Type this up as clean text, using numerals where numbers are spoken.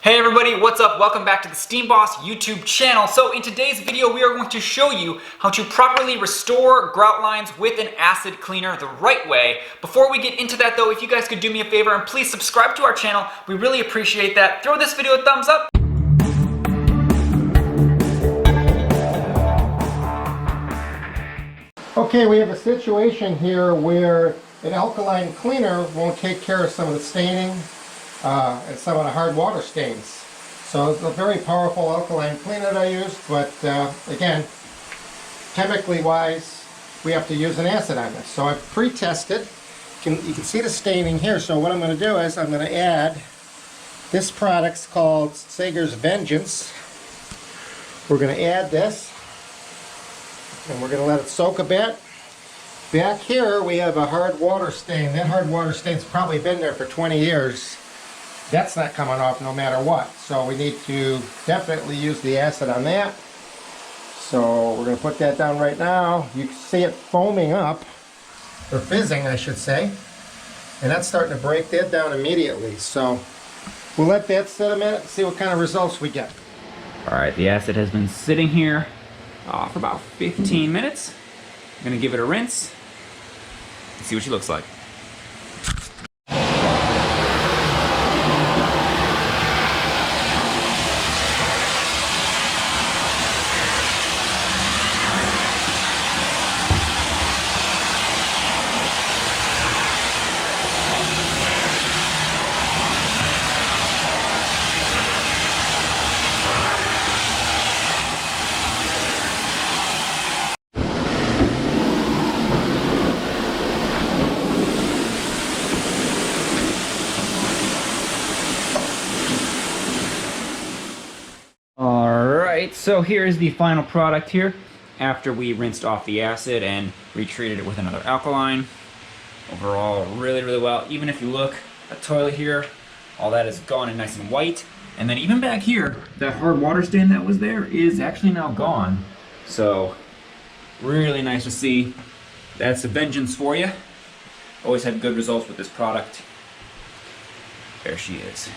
Hey everybody, what's up? Welcome back to the Steam Boss YouTube channel. So in today's video, we are going to show you how to properly restore grout lines with an acid cleaner the right way. Before we get into that though, if you guys could do me a favor and please subscribe to our channel, we really appreciate that. Throw this video a thumbs up. Okay, we have a situation here where an alkaline cleaner won't take care of some of the staining and some of the hard water stains. So it's a very powerful alkaline cleaner that I used, but again, chemically wise, we have to use an acid on this. So I've pre-tested. You can see the staining here. So what I'm going to do is I'm going to add this product's called Sager's Vengeance. We're going to add this and we're going to let it soak a bit. Back here we have a hard water stain. That hard water stain's probably been there for 20 years. That's not coming off no matter what. So we need to definitely use the acid on that. So we're going to put that down right now. You can see it foaming up, or fizzing I should say. And that's starting to break that down immediately. So we'll let that sit a minute and see what kind of results we get. Alright, the acid has been sitting here for about 15 minutes. I'm going to give it a rinse and see what she looks like. Alright, so here's the final product here after we rinsed off the acid and retreated it with another alkaline. Overall, really well. Even if you look at the toilet here, all that is gone and nice and white. And then even back here, that hard water stain that was there is actually now gone. So, really nice to see. That's a vengeance for you. Always had good results with this product. There she is.